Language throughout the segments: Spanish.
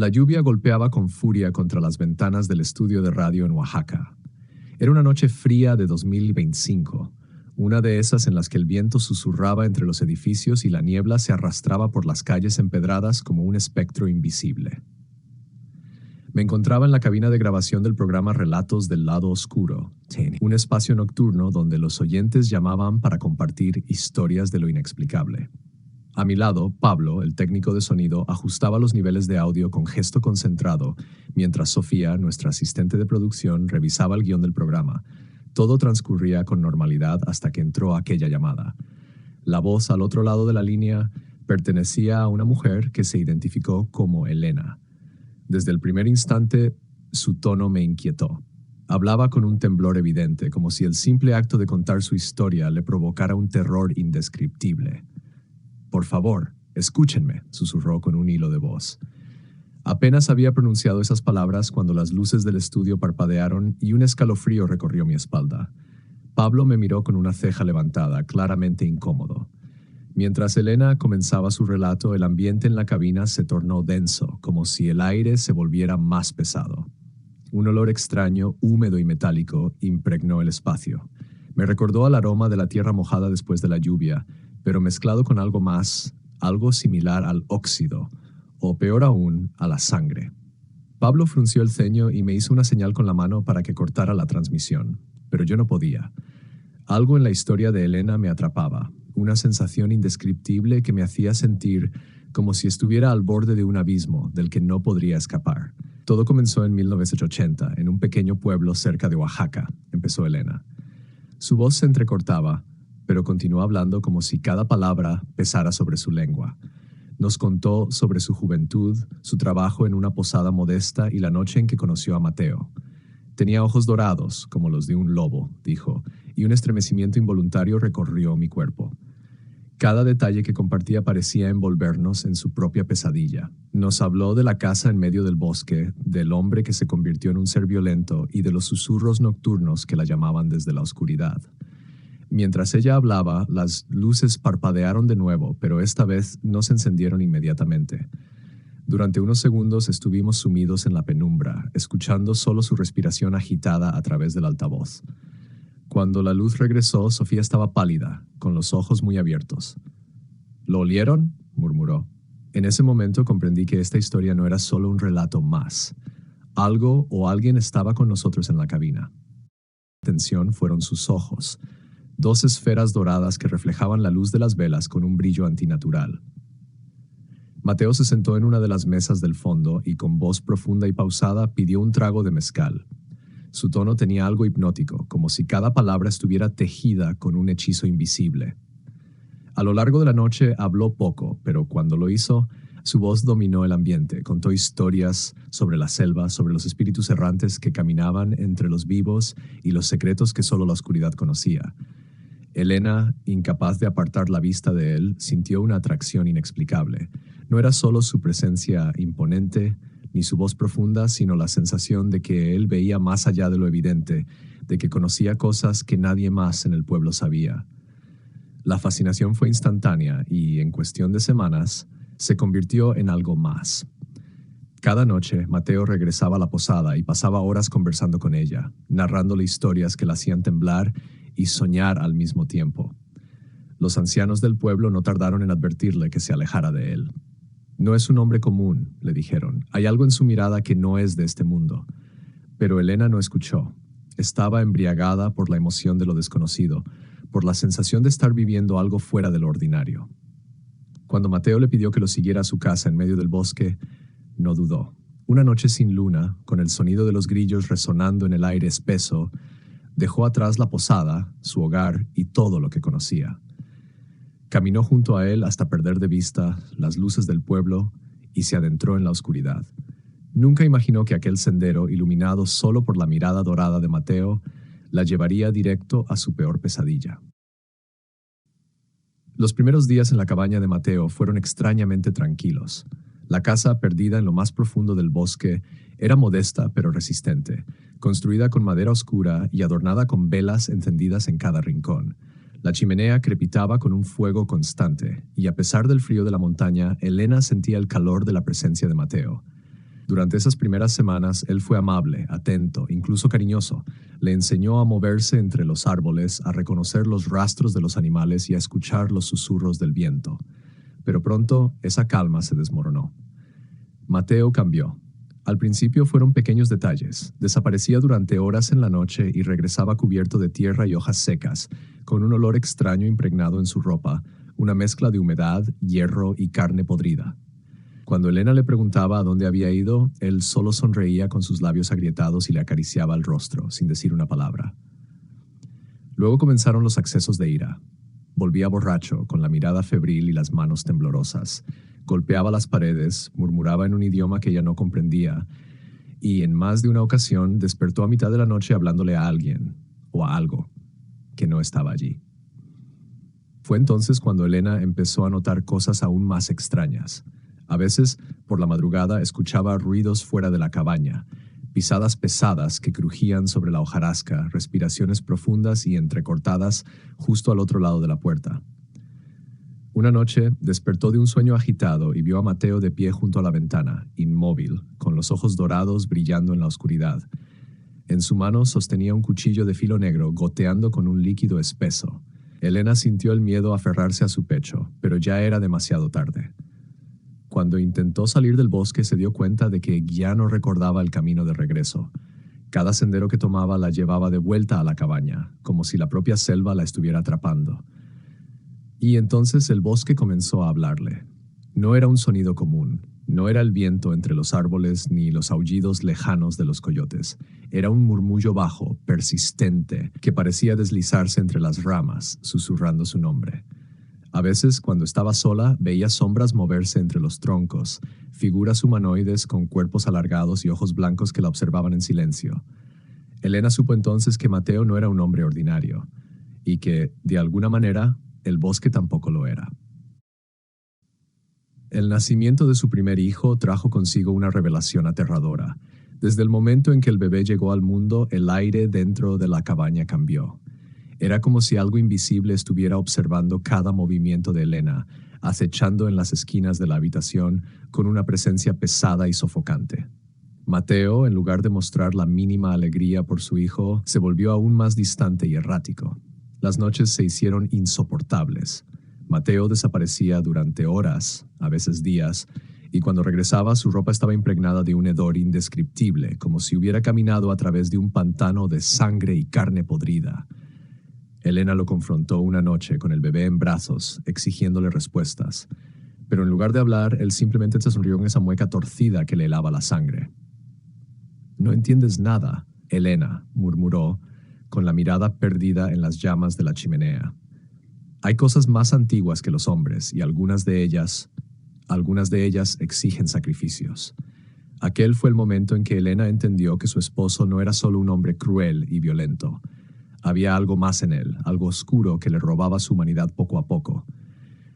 La lluvia golpeaba con furia contra las ventanas del estudio de radio en Oaxaca. Era una noche fría de 2025, una de esas en las que el viento susurraba entre los edificios y la niebla se arrastraba por las calles empedradas como un espectro invisible. Me encontraba en la cabina de grabación del programa Relatos del Lado Oscuro, un espacio nocturno donde los oyentes llamaban para compartir historias de lo inexplicable. A mi lado, Pablo, el técnico de sonido, ajustaba los niveles de audio con gesto concentrado, mientras Sofía, nuestra asistente de producción, revisaba el guión del programa. Todo transcurría con normalidad hasta que entró aquella llamada. La voz al otro lado de la línea pertenecía a una mujer que se identificó como Elena. Desde el primer instante, su tono me inquietó. Hablaba con un temblor evidente, como si el simple acto de contar su historia le provocara un terror indescriptible. «Por favor, escúchenme», susurró con un hilo de voz. Apenas había pronunciado esas palabras cuando las luces del estudio parpadearon y un escalofrío recorrió mi espalda. Pablo me miró con una ceja levantada, claramente incómodo. Mientras Elena comenzaba su relato, el ambiente en la cabina se tornó denso, como si el aire se volviera más pesado. Un olor extraño, húmedo y metálico, impregnó el espacio. Me recordó al aroma de la tierra mojada después de la lluvia, pero mezclado con algo más, algo similar al óxido, o peor aún, a la sangre. Pablo frunció el ceño y me hizo una señal con la mano para que cortara la transmisión, pero yo no podía. Algo en la historia de Elena me atrapaba, una sensación indescriptible que me hacía sentir como si estuviera al borde de un abismo del que no podría escapar. Todo comenzó en 1980, en un pequeño pueblo cerca de Oaxaca, empezó Elena. Su voz se entrecortaba, pero continuó hablando como si cada palabra pesara sobre su lengua. Nos contó sobre su juventud, su trabajo en una posada modesta y la noche en que conoció a Mateo. Tenía ojos dorados, como los de un lobo, dijo, y un estremecimiento involuntario recorrió mi cuerpo. Cada detalle que compartía parecía envolvernos en su propia pesadilla. Nos habló de la casa en medio del bosque, del hombre que se convirtió en un ser violento y de los susurros nocturnos que la llamaban desde la oscuridad. Mientras ella hablaba, las luces parpadearon de nuevo, pero esta vez no se encendieron inmediatamente. Durante unos segundos estuvimos sumidos en la penumbra, escuchando solo su respiración agitada a través del altavoz. Cuando la luz regresó, Sofía estaba pálida, con los ojos muy abiertos. «¿Lo olieron?», murmuró. En ese momento comprendí que esta historia no era solo un relato más. Algo o alguien estaba con nosotros en la cabina. La atención fueron sus ojos, dos esferas doradas que reflejaban la luz de las velas con un brillo antinatural. Mateo se sentó en una de las mesas del fondo y con voz profunda y pausada pidió un trago de mezcal. Su tono tenía algo hipnótico, como si cada palabra estuviera tejida con un hechizo invisible. A lo largo de la noche habló poco, pero cuando lo hizo, su voz dominó el ambiente. Contó historias sobre la selva, sobre los espíritus errantes que caminaban entre los vivos y los secretos que solo la oscuridad conocía. Elena, incapaz de apartar la vista de él, sintió una atracción inexplicable. No era solo su presencia imponente, ni su voz profunda, sino la sensación de que él veía más allá de lo evidente, de que conocía cosas que nadie más en el pueblo sabía. La fascinación fue instantánea y, en cuestión de semanas, se convirtió en algo más. Cada noche, Mateo regresaba a la posada y pasaba horas conversando con ella, narrándole historias que la hacían temblar y soñar al mismo tiempo. Los ancianos del pueblo no tardaron en advertirle que se alejara de él. «No es un hombre común», le dijeron. «Hay algo en su mirada que no es de este mundo». Pero Elena no escuchó. Estaba embriagada por la emoción de lo desconocido, por la sensación de estar viviendo algo fuera de lo ordinario. Cuando Mateo le pidió que lo siguiera a su casa en medio del bosque, no dudó. Una noche sin luna, con el sonido de los grillos resonando en el aire espeso, dejó atrás la posada, su hogar y todo lo que conocía. Caminó junto a él hasta perder de vista las luces del pueblo y se adentró en la oscuridad. Nunca imaginó que aquel sendero, iluminado solo por la mirada dorada de Mateo, la llevaría directo a su peor pesadilla. Los primeros días en la cabaña de Mateo fueron extrañamente tranquilos. La casa, perdida en lo más profundo del bosque, era modesta pero resistente, construida con madera oscura y adornada con velas encendidas en cada rincón. La chimenea crepitaba con un fuego constante, y a pesar del frío de la montaña, Elena sentía el calor de la presencia de Mateo. Durante esas primeras semanas, él fue amable, atento, incluso cariñoso. Le enseñó a moverse entre los árboles, a reconocer los rastros de los animales y a escuchar los susurros del viento. Pero pronto, esa calma se desmoronó. Mateo cambió. Al principio fueron pequeños detalles. Desaparecía durante horas en la noche y regresaba cubierto de tierra y hojas secas, con un olor extraño impregnado en su ropa, una mezcla de humedad, hierro y carne podrida. Cuando Elena le preguntaba a dónde había ido, él solo sonreía con sus labios agrietados y le acariciaba el rostro, sin decir una palabra. Luego comenzaron los accesos de ira. Volvía borracho, con la mirada febril y las manos temblorosas. Golpeaba las paredes, murmuraba en un idioma que ella no comprendía, y en más de una ocasión despertó a mitad de la noche hablándole a alguien, o a algo, que no estaba allí. Fue entonces cuando Elena empezó a notar cosas aún más extrañas. A veces, por la madrugada, escuchaba ruidos fuera de la cabaña, pisadas pesadas que crujían sobre la hojarasca, respiraciones profundas y entrecortadas justo al otro lado de la puerta. Una noche, despertó de un sueño agitado y vio a Mateo de pie junto a la ventana, inmóvil, con los ojos dorados brillando en la oscuridad. En su mano sostenía un cuchillo de filo negro goteando con un líquido espeso. Elena sintió el miedo aferrarse a su pecho, pero ya era demasiado tarde. Cuando intentó salir del bosque se dio cuenta de que ya no recordaba el camino de regreso. Cada sendero que tomaba la llevaba de vuelta a la cabaña, como si la propia selva la estuviera atrapando. Y entonces el bosque comenzó a hablarle. No era un sonido común, no era el viento entre los árboles ni los aullidos lejanos de los coyotes. Era un murmullo bajo, persistente, que parecía deslizarse entre las ramas, susurrando su nombre. A veces, cuando estaba sola, veía sombras moverse entre los troncos, figuras humanoides con cuerpos alargados y ojos blancos que la observaban en silencio. Elena supo entonces que Mateo no era un hombre ordinario, y que, de alguna manera, el bosque tampoco lo era. El nacimiento de su primer hijo trajo consigo una revelación aterradora. Desde el momento en que el bebé llegó al mundo, el aire dentro de la cabaña cambió. Era como si algo invisible estuviera observando cada movimiento de Elena, acechando en las esquinas de la habitación con una presencia pesada y sofocante. Mateo, en lugar de mostrar la mínima alegría por su hijo, se volvió aún más distante y errático. Las noches se hicieron insoportables. Mateo desaparecía durante horas, a veces días, y cuando regresaba su ropa estaba impregnada de un hedor indescriptible, como si hubiera caminado a través de un pantano de sangre y carne podrida. Elena lo confrontó una noche con el bebé en brazos, exigiéndole respuestas. Pero en lugar de hablar, él simplemente se sonrió en esa mueca torcida que le helaba la sangre. «No entiendes nada», Elena murmuró, con la mirada perdida en las llamas de la chimenea. «Hay cosas más antiguas que los hombres, y algunas de ellas exigen sacrificios». Aquel fue el momento en que Elena entendió que su esposo no era solo un hombre cruel y violento. Había algo más en él, algo oscuro que le robaba su humanidad poco a poco.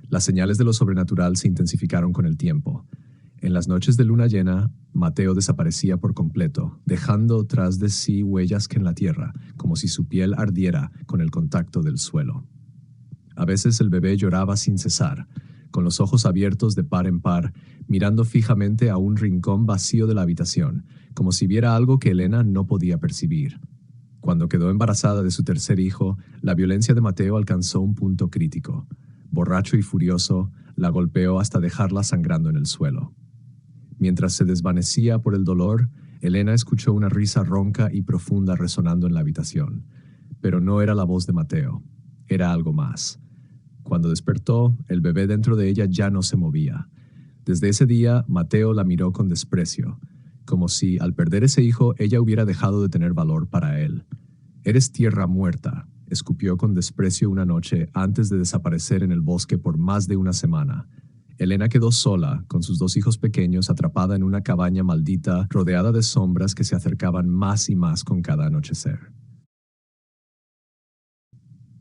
Las señales de lo sobrenatural se intensificaron con el tiempo. En las noches de luna llena, Mateo desaparecía por completo, dejando tras de sí huellas que en la tierra, como si su piel ardiera con el contacto del suelo. A veces el bebé lloraba sin cesar, con los ojos abiertos de par en par, mirando fijamente a un rincón vacío de la habitación, como si viera algo que Elena no podía percibir. Cuando quedó embarazada de su tercer hijo, la violencia de Mateo alcanzó un punto crítico. Borracho y furioso, la golpeó hasta dejarla sangrando en el suelo. Mientras se desvanecía por el dolor, Elena escuchó una risa ronca y profunda resonando en la habitación. Pero no era la voz de Mateo, era algo más. Cuando despertó, el bebé dentro de ella ya no se movía. Desde ese día, Mateo la miró con desprecio, como si, al perder ese hijo, ella hubiera dejado de tener valor para él. «Eres tierra muerta», escupió con desprecio una noche antes de desaparecer en el bosque por más de una semana. Elena quedó sola, con sus 2 hijos pequeños, atrapada en una cabaña maldita, rodeada de sombras que se acercaban más y más con cada anochecer.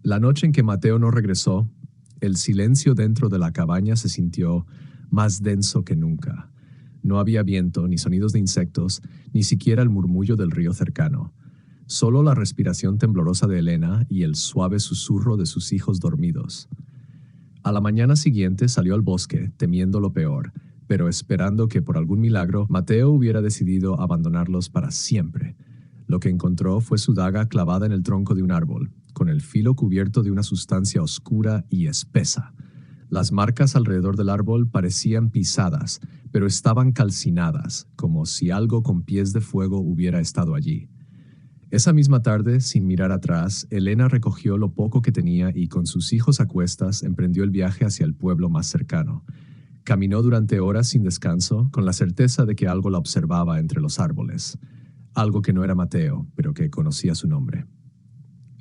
La noche en que Mateo no regresó, el silencio dentro de la cabaña se sintió más denso que nunca. No había viento, ni sonidos de insectos, ni siquiera el murmullo del río cercano. Solo la respiración temblorosa de Elena y el suave susurro de sus hijos dormidos. A la mañana siguiente salió al bosque, temiendo lo peor, pero esperando que por algún milagro Mateo hubiera decidido abandonarlos para siempre. Lo que encontró fue su daga clavada en el tronco de un árbol, con el filo cubierto de una sustancia oscura y espesa. Las marcas alrededor del árbol parecían pisadas, pero estaban calcinadas, como si algo con pies de fuego hubiera estado allí. Esa misma tarde, sin mirar atrás, Elena recogió lo poco que tenía y con sus hijos a cuestas emprendió el viaje hacia el pueblo más cercano. Caminó durante horas sin descanso, con la certeza de que algo la observaba entre los árboles. Algo que no era Mateo, pero que conocía su nombre.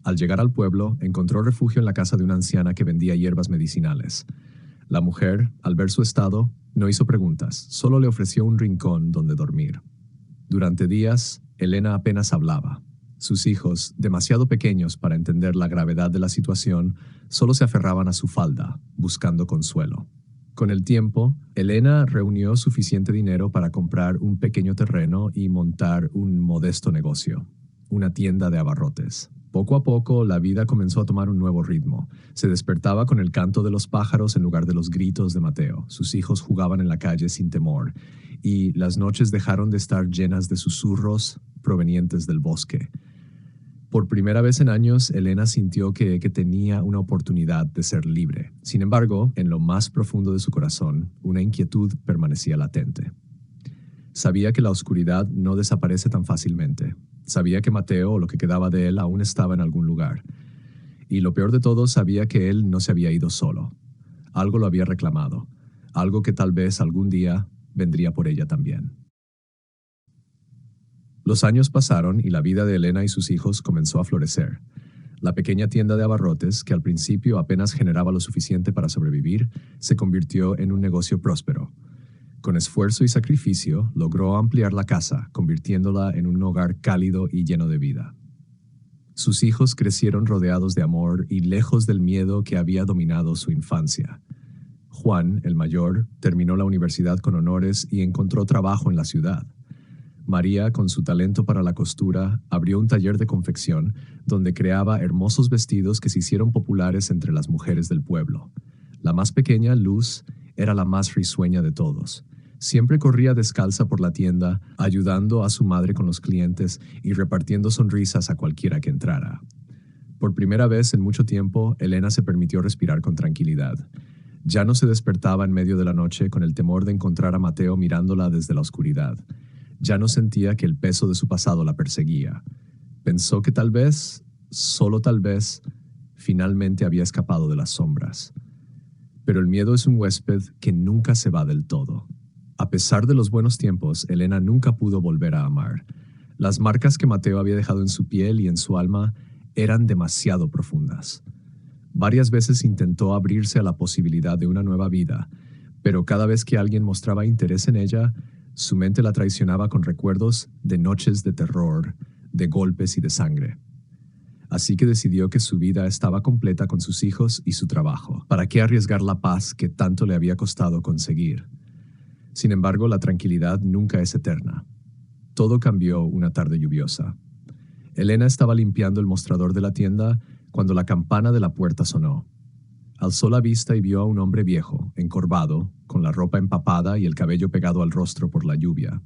Al llegar al pueblo, encontró refugio en la casa de una anciana que vendía hierbas medicinales. La mujer, al ver su estado, no hizo preguntas, solo le ofreció un rincón donde dormir. Durante días, Elena apenas hablaba. Sus hijos, demasiado pequeños para entender la gravedad de la situación, solo se aferraban a su falda, buscando consuelo. Con el tiempo, Elena reunió suficiente dinero para comprar un pequeño terreno y montar un modesto negocio, una tienda de abarrotes. Poco a poco, la vida comenzó a tomar un nuevo ritmo. Se despertaba con el canto de los pájaros en lugar de los gritos de Mateo. Sus hijos jugaban en la calle sin temor, y las noches dejaron de estar llenas de susurros provenientes del bosque. Por primera vez en años, Elena sintió que tenía una oportunidad de ser libre. Sin embargo, en lo más profundo de su corazón, una inquietud permanecía latente. Sabía que la oscuridad no desaparece tan fácilmente. Sabía que Mateo, o lo que quedaba de él, aún estaba en algún lugar. Y lo peor de todo, sabía que él no se había ido solo. Algo lo había reclamado. Algo que tal vez algún día vendría por ella también. Los años pasaron y la vida de Elena y sus hijos comenzó a florecer. La pequeña tienda de abarrotes, que al principio apenas generaba lo suficiente para sobrevivir, se convirtió en un negocio próspero. Con esfuerzo y sacrificio, logró ampliar la casa, convirtiéndola en un hogar cálido y lleno de vida. Sus hijos crecieron rodeados de amor y lejos del miedo que había dominado su infancia. Juan, el mayor, terminó la universidad con honores y encontró trabajo en la ciudad. María, con su talento para la costura, abrió un taller de confección donde creaba hermosos vestidos que se hicieron populares entre las mujeres del pueblo. La más pequeña, Luz, era la más risueña de todos. Siempre corría descalza por la tienda, ayudando a su madre con los clientes y repartiendo sonrisas a cualquiera que entrara. Por primera vez en mucho tiempo, Elena se permitió respirar con tranquilidad. Ya no se despertaba en medio de la noche con el temor de encontrar a Mateo mirándola desde la oscuridad. Ya no sentía que el peso de su pasado la perseguía. Pensó que tal vez, solo tal vez, finalmente había escapado de las sombras. Pero el miedo es un huésped que nunca se va del todo. A pesar de los buenos tiempos, Elena nunca pudo volver a amar. Las marcas que Mateo había dejado en su piel y en su alma eran demasiado profundas. Varias veces intentó abrirse a la posibilidad de una nueva vida, pero cada vez que alguien mostraba interés en ella, su mente la traicionaba con recuerdos de noches de terror, de golpes y de sangre. Así que decidió que su vida estaba completa con sus hijos y su trabajo. ¿Para qué arriesgar la paz que tanto le había costado conseguir? Sin embargo, la tranquilidad nunca es eterna. Todo cambió una tarde lluviosa. Elena estaba limpiando el mostrador de la tienda cuando la campana de la puerta sonó. Alzó la vista y vio a un hombre viejo, encorvado, con la ropa empapada y el cabello pegado al rostro por la lluvia.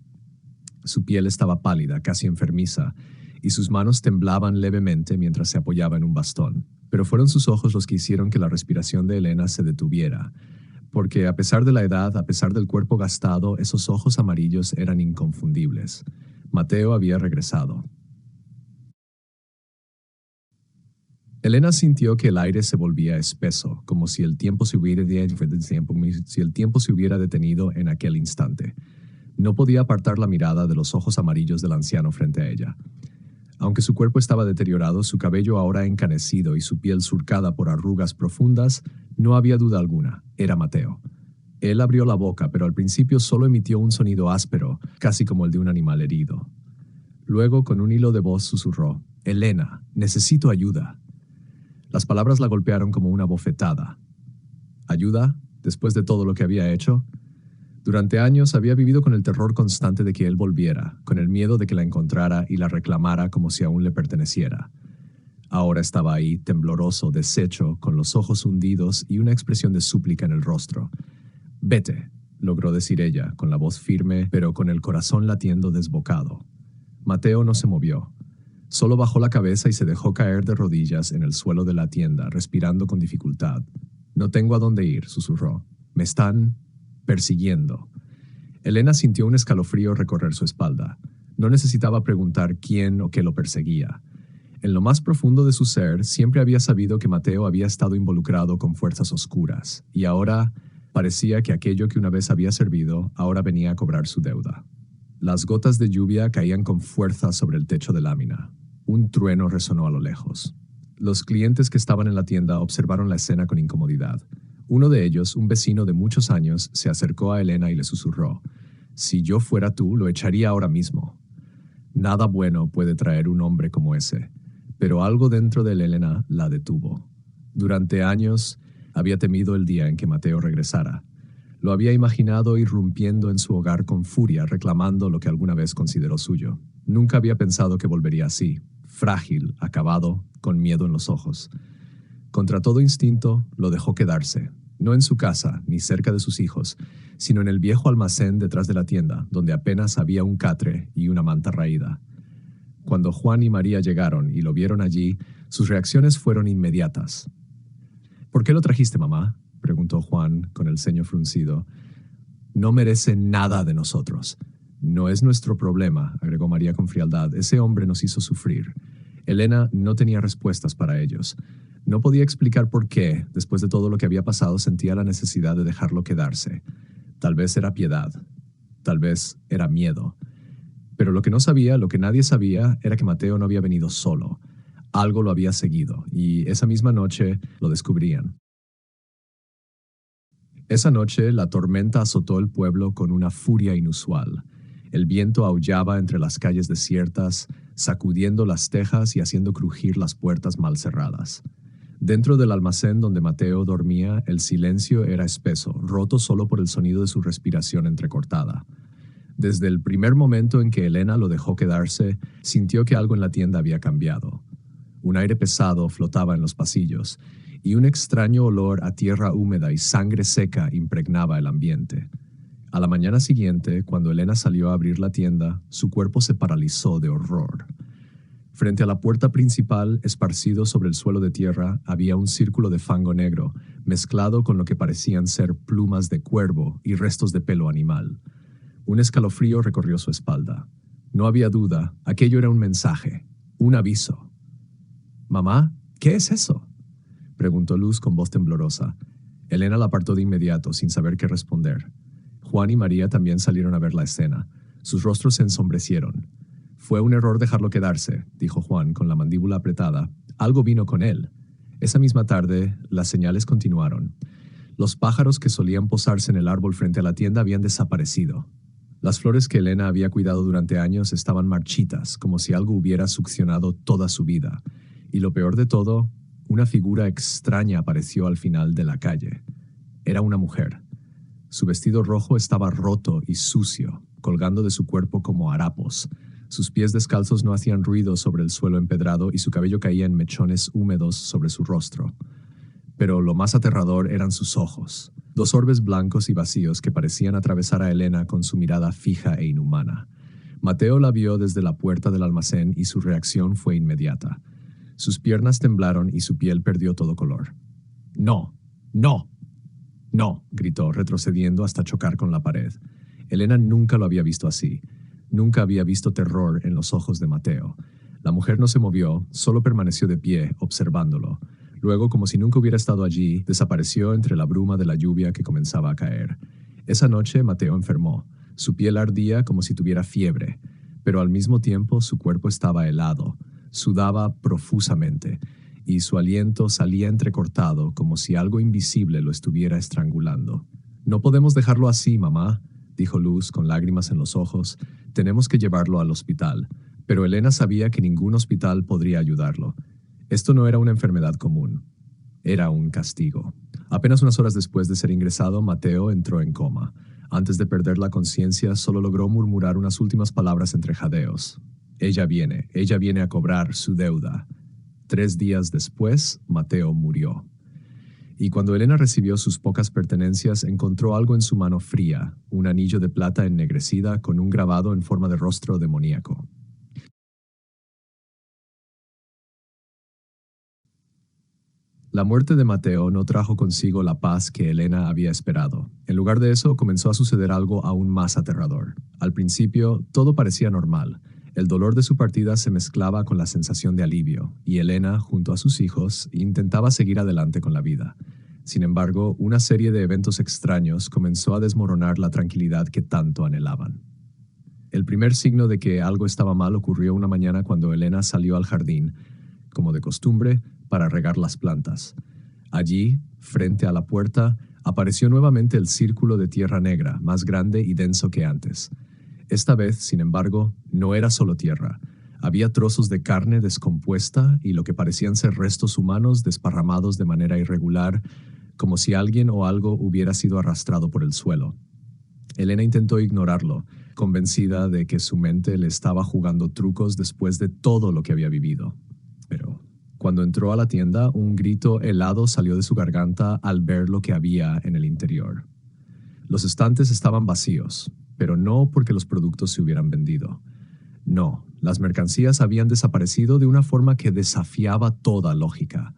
Su piel estaba pálida, casi enfermiza, y sus manos temblaban levemente mientras se apoyaba en un bastón. Pero fueron sus ojos los que hicieron que la respiración de Elena se detuviera, porque a pesar de la edad, a pesar del cuerpo gastado, esos ojos amarillos eran inconfundibles. Mateo había regresado. Elena sintió que el aire se volvía espeso, como si el tiempo se hubiera detenido en aquel instante. No podía apartar la mirada de los ojos amarillos del anciano frente a ella. Aunque su cuerpo estaba deteriorado, su cabello ahora encanecido y su piel surcada por arrugas profundas, no había duda alguna, era Mateo. Él abrió la boca, pero al principio solo emitió un sonido áspero, casi como el de un animal herido. Luego, con un hilo de voz, susurró: «Elena, necesito ayuda». Las palabras la golpearon como una bofetada. ¿Ayuda? ¿Después de todo lo que había hecho? Durante años había vivido con el terror constante de que él volviera, con el miedo de que la encontrara y la reclamara como si aún le perteneciera. Ahora estaba ahí, tembloroso, deshecho, con los ojos hundidos y una expresión de súplica en el rostro. «Vete. logró decir ella, con la voz firme, pero con el corazón latiendo desbocado. Mateo no se movió. Solo bajó la cabeza y se dejó caer de rodillas en el suelo de la tienda, respirando con dificultad. «No tengo a dónde ir», susurró. «Me están persiguiendo». Elena sintió un escalofrío recorrer su espalda. No necesitaba preguntar quién o qué lo perseguía. En lo más profundo de su ser, siempre había sabido que Mateo había estado involucrado con fuerzas oscuras, y ahora parecía que aquello que una vez había servido, ahora venía a cobrar su deuda. Las gotas de lluvia caían con fuerza sobre el techo de lámina. Un trueno resonó a lo lejos. Los clientes que estaban en la tienda observaron la escena con incomodidad. Uno de ellos, un vecino de muchos años, se acercó a Elena y le susurró: «Si yo fuera tú, lo echaría ahora mismo». Nada bueno puede traer un hombre como ese, pero algo dentro de Elena la detuvo. Durante años había temido el día en que Mateo regresara. Lo había imaginado irrumpiendo en su hogar con furia, reclamando lo que alguna vez consideró suyo. Nunca había pensado que volvería así, frágil, acabado, con miedo en los ojos. Contra todo instinto, lo dejó quedarse, no en su casa ni cerca de sus hijos, sino en el viejo almacén detrás de la tienda, donde apenas había un catre y una manta raída. Cuando Juan y María llegaron y lo vieron allí, sus reacciones fueron inmediatas. «¿Por qué lo trajiste, mamá?», preguntó Juan con el ceño fruncido. «No merece nada de nosotros». «No es nuestro problema», agregó María con frialdad. «Ese hombre nos hizo sufrir». Elena no tenía respuestas para ellos. No podía explicar por qué, después de todo lo que había pasado, sentía la necesidad de dejarlo quedarse. Tal vez era piedad. Tal vez era miedo. Pero lo que no sabía, lo que nadie sabía, era que Mateo no había venido solo. Algo lo había seguido, y esa misma noche lo descubrían. Esa noche, la tormenta azotó el pueblo con una furia inusual. El viento aullaba entre las calles desiertas, sacudiendo las tejas y haciendo crujir las puertas mal cerradas. Dentro del almacén donde Mateo dormía, el silencio era espeso, roto solo por el sonido de su respiración entrecortada. Desde el primer momento en que Elena lo dejó quedarse, sintió que algo en la tienda había cambiado. Un aire pesado flotaba en los pasillos, y un extraño olor a tierra húmeda y sangre seca impregnaba el ambiente. A la mañana siguiente, cuando Elena salió a abrir la tienda, su cuerpo se paralizó de horror. Frente a la puerta principal, esparcido sobre el suelo de tierra, había un círculo de fango negro, mezclado con lo que parecían ser plumas de cuervo y restos de pelo animal. Un escalofrío recorrió su espalda. No había duda, aquello era un mensaje, un aviso. «Mamá, ¿qué es eso?», preguntó Luz con voz temblorosa. Elena la apartó de inmediato, sin saber qué responder. Juan y María también salieron a ver la escena. Sus rostros se ensombrecieron. «Fue un error dejarlo quedarse», dijo Juan con la mandíbula apretada. «Algo vino con él». Esa misma tarde, las señales continuaron. Los pájaros que solían posarse en el árbol frente a la tienda habían desaparecido. Las flores que Elena había cuidado durante años estaban marchitas, como si algo hubiera succionado toda su vida. Y lo peor de todo, una figura extraña apareció al final de la calle. Era una mujer. Su vestido rojo estaba roto y sucio, colgando de su cuerpo como harapos. Sus pies descalzos no hacían ruido sobre el suelo empedrado y su cabello caía en mechones húmedos sobre su rostro. Pero lo más aterrador eran sus ojos, dos orbes blancos y vacíos que parecían atravesar a Elena con su mirada fija e inhumana. Mateo la vio desde la puerta del almacén y su reacción fue inmediata. Sus piernas temblaron y su piel perdió todo color. «¡No! ¡No! ¡No!», gritó, retrocediendo hasta chocar con la pared. Elena nunca lo había visto así. Nunca había visto terror en los ojos de Mateo. La mujer no se movió, solo permaneció de pie, observándolo. Luego, como si nunca hubiera estado allí, desapareció entre la bruma de la lluvia que comenzaba a caer. Esa noche, Mateo enfermó. Su piel ardía como si tuviera fiebre, pero al mismo tiempo su cuerpo estaba helado. Sudaba profusamente, y su aliento salía entrecortado como si algo invisible lo estuviera estrangulando. «No podemos dejarlo así, mamá», dijo Luz con lágrimas en los ojos. «Tenemos que llevarlo al hospital». Pero Elena sabía que ningún hospital podría ayudarlo. Esto no era una enfermedad común. Era un castigo. Apenas unas horas después de ser ingresado, Mateo entró en coma. Antes de perder la conciencia, solo logró murmurar unas últimas palabras entre jadeos. Ella viene a cobrar su deuda». 3 días después, Mateo murió. Y cuando Elena recibió sus pocas pertenencias, encontró algo en su mano fría, un anillo de plata ennegrecida con un grabado en forma de rostro demoníaco. La muerte de Mateo no trajo consigo la paz que Elena había esperado. En lugar de eso, comenzó a suceder algo aún más aterrador. Al principio, todo parecía normal. El dolor de su partida se mezclaba con la sensación de alivio, y Elena, junto a sus hijos, intentaba seguir adelante con la vida. Sin embargo, una serie de eventos extraños comenzó a desmoronar la tranquilidad que tanto anhelaban. El primer signo de que algo estaba mal ocurrió una mañana cuando Elena salió al jardín, como de costumbre, para regar las plantas. Allí, frente a la puerta, apareció nuevamente el círculo de tierra negra, más grande y denso que antes. Esta vez, sin embargo, no era solo tierra. Había trozos de carne descompuesta y lo que parecían ser restos humanos desparramados de manera irregular, como si alguien o algo hubiera sido arrastrado por el suelo. Elena intentó ignorarlo, convencida de que su mente le estaba jugando trucos después de todo lo que había vivido. Pero cuando entró a la tienda, un grito helado salió de su garganta al ver lo que había en el interior. Los estantes estaban vacíos, pero no porque los productos se hubieran vendido. No, las mercancías habían desaparecido de una forma que desafiaba toda lógica.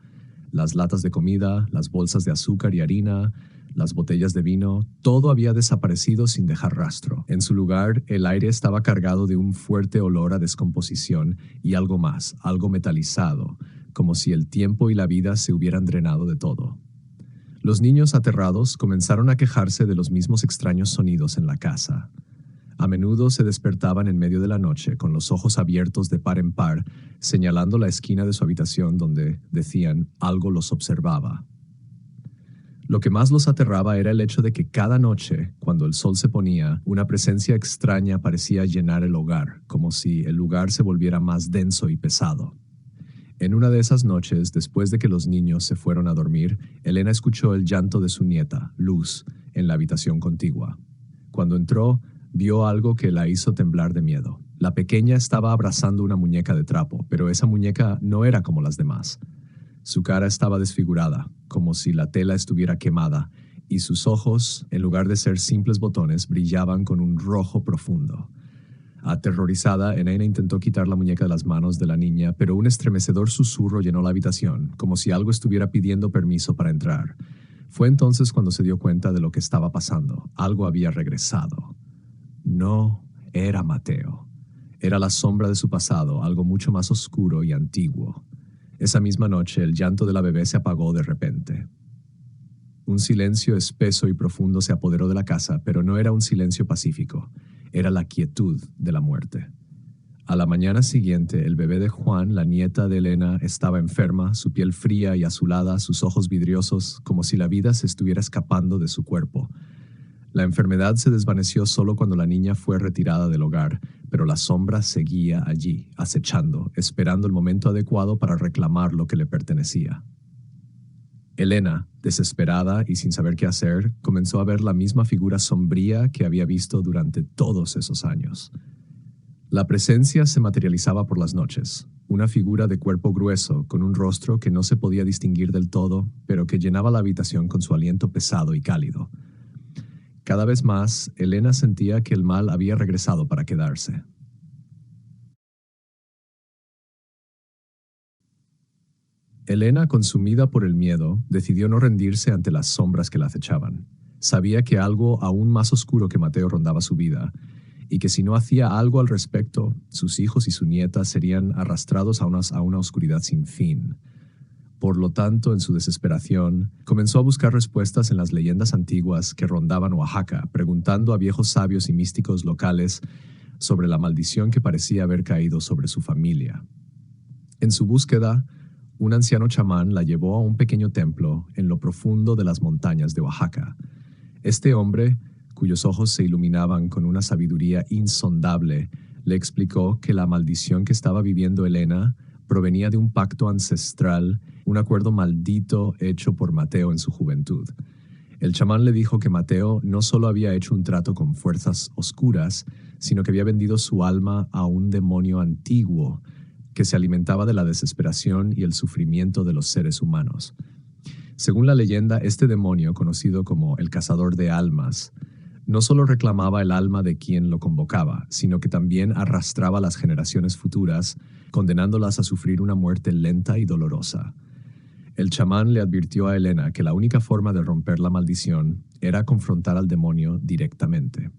Las latas de comida, las bolsas de azúcar y harina, las botellas de vino, todo había desaparecido sin dejar rastro. En su lugar, el aire estaba cargado de un fuerte olor a descomposición y algo más, algo metalizado, como si el tiempo y la vida se hubieran drenado de todo. Los niños, aterrados, comenzaron a quejarse de los mismos extraños sonidos en la casa. A menudo se despertaban en medio de la noche, con los ojos abiertos de par en par, señalando la esquina de su habitación donde, decían, algo los observaba. Lo que más los aterraba era el hecho de que cada noche, cuando el sol se ponía, una presencia extraña parecía llenar el hogar, como si el lugar se volviera más denso y pesado. En una de esas noches, después de que los niños se fueron a dormir, Elena escuchó el llanto de su nieta, Luz, en la habitación contigua. Cuando entró, vio algo que la hizo temblar de miedo. La pequeña estaba abrazando una muñeca de trapo, pero esa muñeca no era como las demás. Su cara estaba desfigurada, como si la tela estuviera quemada, y sus ojos, en lugar de ser simples botones, brillaban con un rojo profundo. Aterrorizada, Elena intentó quitar la muñeca de las manos de la niña, pero un estremecedor susurro llenó la habitación, como si algo estuviera pidiendo permiso para entrar. Fue entonces cuando se dio cuenta de lo que estaba pasando. Algo había regresado. No era Mateo. Era la sombra de su pasado, algo mucho más oscuro y antiguo. Esa misma noche, el llanto de la bebé se apagó de repente. Un silencio espeso y profundo se apoderó de la casa, pero no era un silencio pacífico. Era la quietud de la muerte. A la mañana siguiente, el bebé de Juan, la nieta de Elena, estaba enferma, su piel fría y azulada, sus ojos vidriosos, como si la vida se estuviera escapando de su cuerpo. La enfermedad se desvaneció solo cuando la niña fue retirada del hogar, pero la sombra seguía allí, acechando, esperando el momento adecuado para reclamar lo que le pertenecía. Elena, desesperada y sin saber qué hacer, comenzó a ver la misma figura sombría que había visto durante todos esos años. La presencia se materializaba por las noches, una figura de cuerpo grueso, con un rostro que no se podía distinguir del todo, pero que llenaba la habitación con su aliento pesado y cálido. Cada vez más, Elena sentía que el mal había regresado para quedarse. Elena, consumida por el miedo, decidió no rendirse ante las sombras que la acechaban. Sabía que algo aún más oscuro que Mateo rondaba su vida, y que si no hacía algo al respecto, sus hijos y su nieta serían arrastrados a una oscuridad sin fin. Por lo tanto, en su desesperación, comenzó a buscar respuestas en las leyendas antiguas que rondaban Oaxaca, preguntando a viejos sabios y místicos locales sobre la maldición que parecía haber caído sobre su familia. En su búsqueda, un anciano chamán la llevó a un pequeño templo en lo profundo de las montañas de Oaxaca. Este hombre, cuyos ojos se iluminaban con una sabiduría insondable, le explicó que la maldición que estaba viviendo Elena provenía de un pacto ancestral, un acuerdo maldito hecho por Mateo en su juventud. El chamán le dijo que Mateo no solo había hecho un trato con fuerzas oscuras, sino que había vendido su alma a un demonio antiguo que se alimentaba de la desesperación y el sufrimiento de los seres humanos. Según la leyenda, este demonio, conocido como el cazador de almas, no solo reclamaba el alma de quien lo convocaba, sino que también arrastraba a las generaciones futuras, condenándolas a sufrir una muerte lenta y dolorosa. El chamán le advirtió a Elena que la única forma de romper la maldición era confrontar al demonio directamente.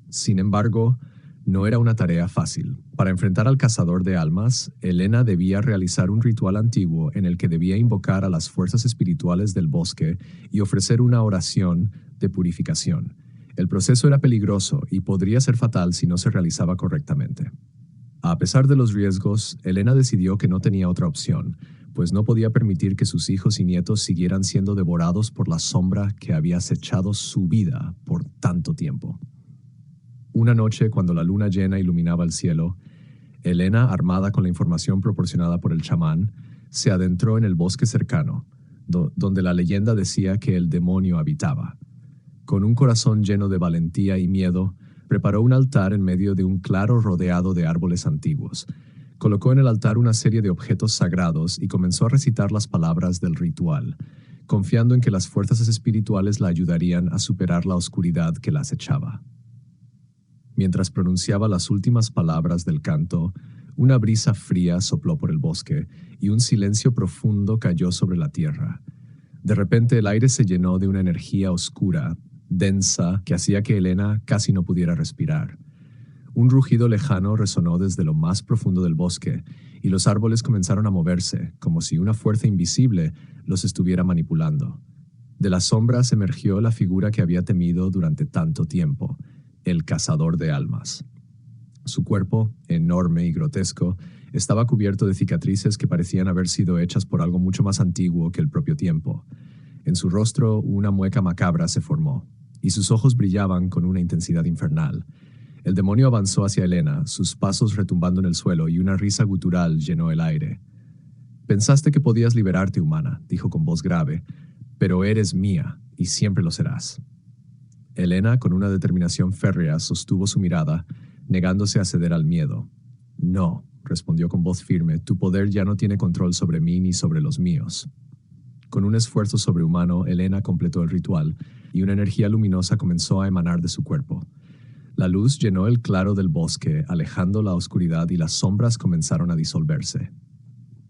Sin embargo, no era una tarea fácil. Para enfrentar al cazador de almas, Elena debía realizar un ritual antiguo en el que debía invocar a las fuerzas espirituales del bosque y ofrecer una oración de purificación. El proceso era peligroso y podría ser fatal si no se realizaba correctamente. A pesar de los riesgos, Elena decidió que no tenía otra opción, pues no podía permitir que sus hijos y nietos siguieran siendo devorados por la sombra que había acechado su vida por tanto tiempo. Una noche, cuando la luna llena iluminaba el cielo, Elena, armada con la información proporcionada por el chamán, se adentró en el bosque cercano, donde la leyenda decía que el demonio habitaba. Con un corazón lleno de valentía y miedo, preparó un altar en medio de un claro rodeado de árboles antiguos. Colocó en el altar una serie de objetos sagrados y comenzó a recitar las palabras del ritual, confiando en que las fuerzas espirituales la ayudarían a superar la oscuridad que la acechaba. Mientras pronunciaba las últimas palabras del canto, una brisa fría sopló por el bosque y un silencio profundo cayó sobre la tierra. De repente el aire se llenó de una energía oscura, densa, que hacía que Elena casi no pudiera respirar. Un rugido lejano resonó desde lo más profundo del bosque, y los árboles comenzaron a moverse, como si una fuerza invisible los estuviera manipulando. De las sombras emergió la figura que había temido durante tanto tiempo, el cazador de almas. Su cuerpo, enorme y grotesco, estaba cubierto de cicatrices que parecían haber sido hechas por algo mucho más antiguo que el propio tiempo. En su rostro una mueca macabra se formó, y sus ojos brillaban con una intensidad infernal. El demonio avanzó hacia Elena, sus pasos retumbando en el suelo, y una risa gutural llenó el aire. «Pensaste que podías liberarte, humana», dijo con voz grave, «pero eres mía, y siempre lo serás». Elena, con una determinación férrea, sostuvo su mirada, negándose a ceder al miedo. «No», respondió con voz firme, «tu poder ya no tiene control sobre mí ni sobre los míos». Con un esfuerzo sobrehumano, Elena completó el ritual, y una energía luminosa comenzó a emanar de su cuerpo. La luz llenó el claro del bosque, alejando la oscuridad, y las sombras comenzaron a disolverse.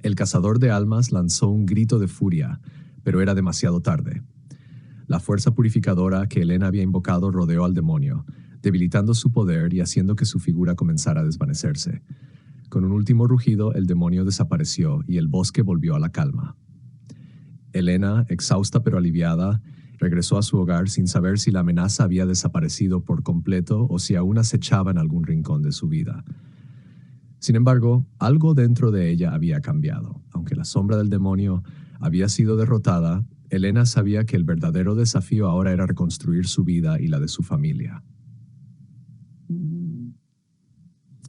El cazador de almas lanzó un grito de furia, pero era demasiado tarde. La fuerza purificadora que Elena había invocado rodeó al demonio, debilitando su poder y haciendo que su figura comenzara a desvanecerse. Con un último rugido, el demonio desapareció y el bosque volvió a la calma. Elena, exhausta pero aliviada, regresó a su hogar sin saber si la amenaza había desaparecido por completo o si aún acechaba en algún rincón de su vida. Sin embargo, algo dentro de ella había cambiado. Aunque la sombra del demonio había sido derrotada, Elena sabía que el verdadero desafío ahora era reconstruir su vida y la de su familia.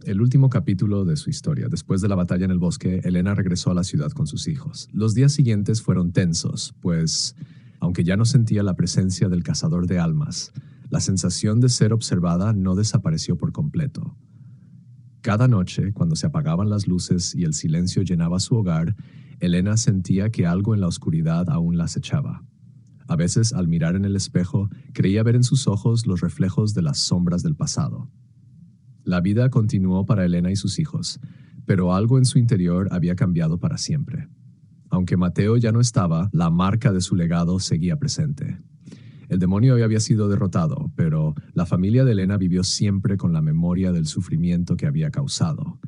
El último capítulo de su historia. Después de la batalla en el bosque, Elena regresó a la ciudad con sus hijos. Los días siguientes fueron tensos, pues, aunque ya no sentía la presencia del cazador de almas, la sensación de ser observada no desapareció por completo. Cada noche, cuando se apagaban las luces y el silencio llenaba su hogar, Elena sentía que algo en la oscuridad aún la acechaba. A veces, al mirar en el espejo, creía ver en sus ojos los reflejos de las sombras del pasado. La vida continuó para Elena y sus hijos, pero algo en su interior había cambiado para siempre. Aunque Mateo ya no estaba, la marca de su legado seguía presente. El demonio había sido derrotado, pero la familia de Elena vivió siempre con la memoria del sufrimiento que había causado.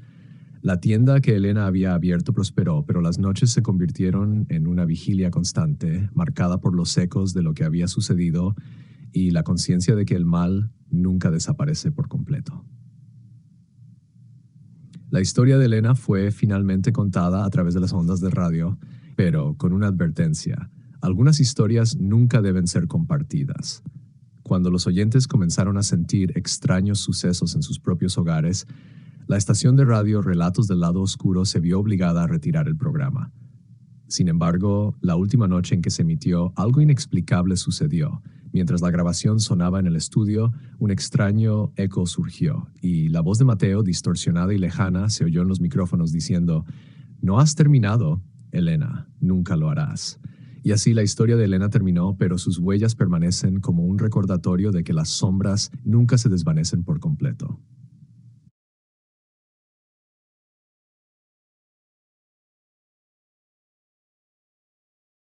La tienda que Elena había abierto prosperó, pero las noches se convirtieron en una vigilia constante, marcada por los ecos de lo que había sucedido y la conciencia de que el mal nunca desaparece por completo. La historia de Elena fue finalmente contada a través de las ondas de radio, pero con una advertencia. Algunas historias nunca deben ser compartidas. Cuando los oyentes comenzaron a sentir extraños sucesos en sus propios hogares, la estación de radio Relatos del Lado Oscuro se vio obligada a retirar el programa. Sin embargo, la última noche en que se emitió, algo inexplicable sucedió. Mientras la grabación sonaba en el estudio, un extraño eco surgió, y la voz de Mateo, distorsionada y lejana, se oyó en los micrófonos diciendo: «No has terminado, Elena, nunca lo harás». Y así la historia de Elena terminó, pero sus huellas permanecen como un recordatorio de que las sombras nunca se desvanecen por completo.